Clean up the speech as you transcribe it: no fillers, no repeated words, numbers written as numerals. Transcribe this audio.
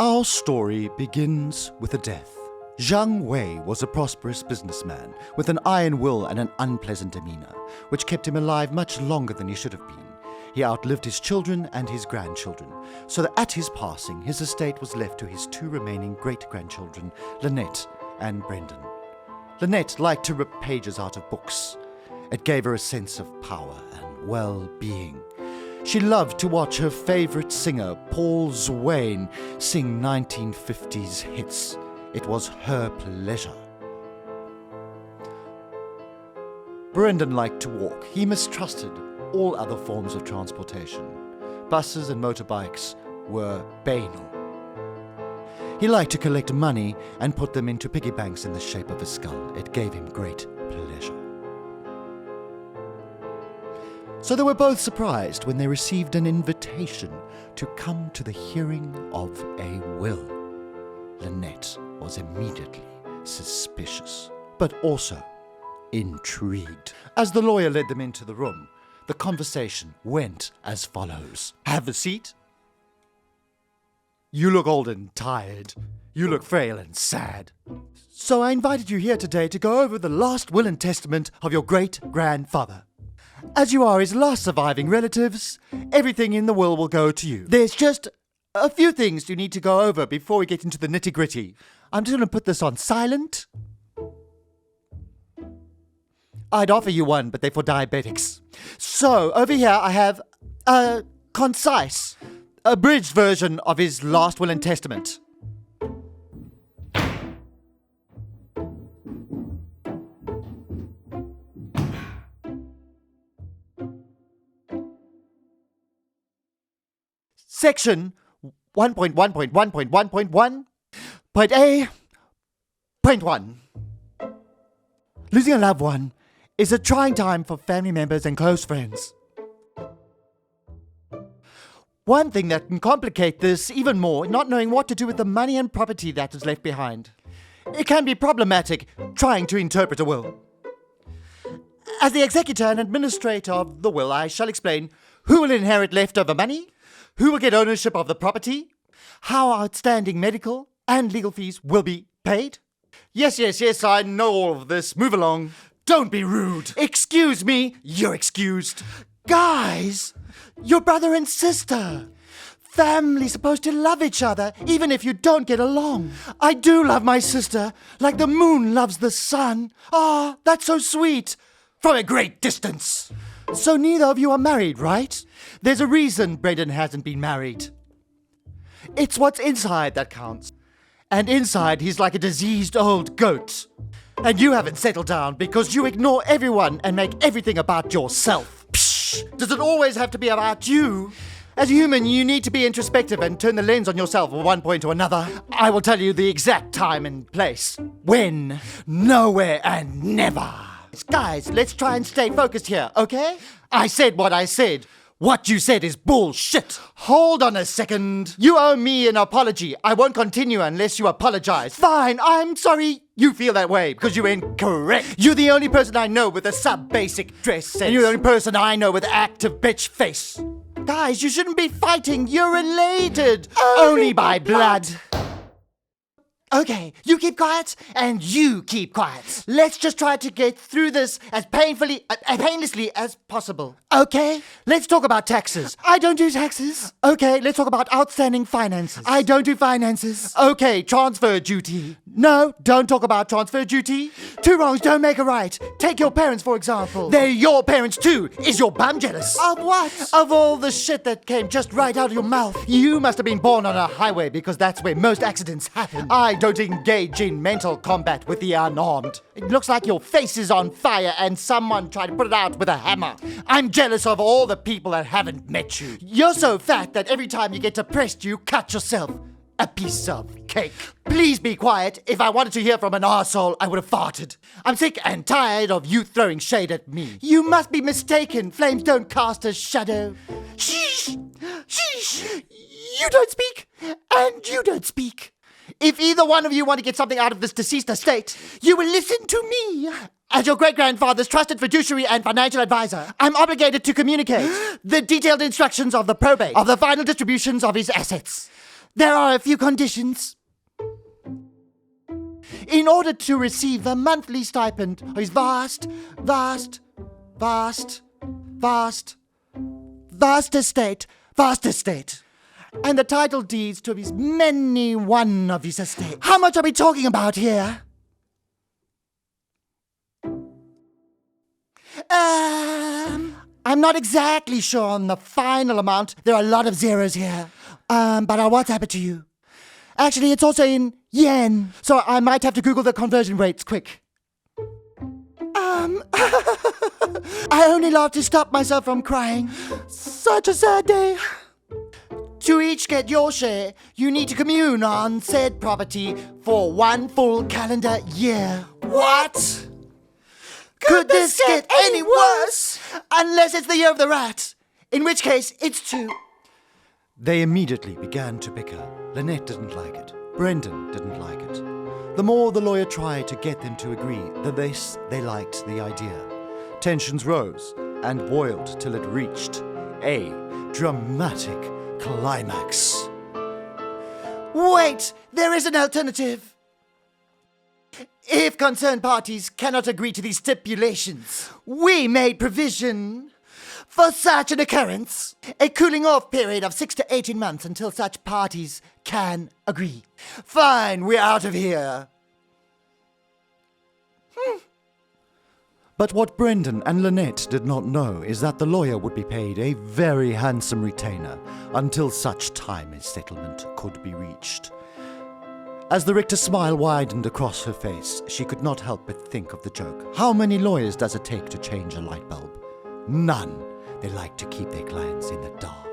Our story begins with a death. Zhang Wei was a prosperous businessman with an iron will and an unpleasant demeanor, which kept him alive much longer than he should have been. He outlived his children and his grandchildren, so that at his passing, his estate was left to his two remaining great-grandchildren, Lynette and Brendan. Lynette liked to rip pages out of books. It gave her a sense of power and well-being. She loved to watch her favorite singer, Paul Zwane, sing 1950s hits. It was her pleasure. Brendan liked to walk. He mistrusted all other forms of transportation. Buses and motorbikes were banal. He liked to collect money and put them into piggy banks in the shape of a skull. It gave him great pleasure. So they were both surprised when they received an invitation to come to the hearing of a will. Lynette was immediately suspicious, but also intrigued. As the lawyer led them into the room, the conversation went as follows. Have a seat. You look old and tired. You look frail and sad. So I invited you here today to go over the last will and testament of your great-grandfather. As you are his last surviving relatives, everything in the will go to you. There's just a few things you need to go over before we get into the nitty-gritty. I'm just going to put this on silent. I'd offer you one, but they're for diabetics. So, over here I have a concise, abridged version of his last will and testament. Section 1.1.1.1.1. Point A. Point 1. Losing a loved one is a trying time for family members and close friends. One thing that can complicate this even more, not knowing what to do with the money and property that is left behind. It can be problematic trying to interpret a will. As the executor and administrator of the will, I shall explain who will inherit leftover money, who will get ownership of the property, how outstanding medical and legal fees will be paid. Yes, I know all of this. Move along. Don't be rude. Excuse me. You're excused. Guys, you're brother and sister. Family's supposed to love each other, even if you don't get along. I do love my sister, like the moon loves the sun. Ah, that's so sweet. From a great distance. So neither of you are married, right? There's a reason Brendan hasn't been married. It's what's inside that counts. And inside, he's like a diseased old goat. And you haven't settled down because you ignore everyone and make everything about yourself. Psh! Does it always have to be about you? As a human, you need to be introspective and turn the lens on yourself at one point or another. I will tell you the exact time and place. When, nowhere, and never. Guys, let's try and stay focused here, okay? I said what I said. What you said is bullshit. Hold on a second. You owe me an apology. I won't continue unless you apologize. Fine, I'm sorry you feel that way because you're incorrect. You're the only person I know with a sub-basic dress sense. And you're the only person I know with active bitch face. Guys, you shouldn't be fighting. You're related. Only by blood. Okay, you keep quiet, and you keep quiet. Let's just try to get through this as painlessly as possible. Okay? Let's talk about taxes. I don't do taxes. Okay, let's talk about outstanding finances. I don't do finances. Okay, transfer duty. No, don't talk about transfer duty. Two wrongs don't make a right. Take your parents, for example. They're your parents too. Is your bum jealous? Of what? Of all the shit that came just right out of your mouth. You must have been born on a highway because that's where most accidents happen. I don't engage in mental combat with the unarmed. It looks like your face is on fire and someone tried to put it out with a hammer. I'm jealous of all the people that haven't met you. You're so fat that every time you get depressed, you cut yourself a piece of cake. Please be quiet. If I wanted to hear from an arsehole, I would have farted. I'm sick and tired of you throwing shade at me. You must be mistaken. Flames don't cast a shadow. Sheesh! Sheesh! You don't speak, and you don't speak. If either one of you want to get something out of this deceased estate, you will listen to me. As your great-grandfather's trusted fiduciary and financial advisor, I'm obligated to communicate the detailed instructions of the probate of the final distributions of his assets. There are a few conditions. In order to receive the monthly stipend of his vast estate, and the title deeds to his many one of his estates. How much are we talking about here? I'm not exactly sure on the final amount. There are a lot of zeros here. But I'll WhatsApp it to you. Actually, it's also in yen, so I might have to Google the conversion rates quick. I only laugh to stop myself from crying. Such a sad day. To each get your share, you need to commune on said property for 1 full calendar year. What? Could this get any worse? Unless it's the year of the rat, in which case it's 2. They immediately began to bicker. Lynette didn't like it. Brendan didn't like it. The more the lawyer tried to get them to agree, the less they liked the idea. Tensions rose and boiled till it reached a dramatic climax. Wait! There is an alternative! If concerned parties cannot agree to these stipulations, we made provision for such an occurrence, a cooling-off period of 6 to 18 months until such parties can agree. Fine, we're out of here. But what Brendan and Lynette did not know is that the lawyer would be paid a very handsome retainer until such time a settlement could be reached. As the Richter smile widened across her face, she could not help but think of the joke. How many lawyers does it take to change a light bulb? None. They like to keep their clients in the dark.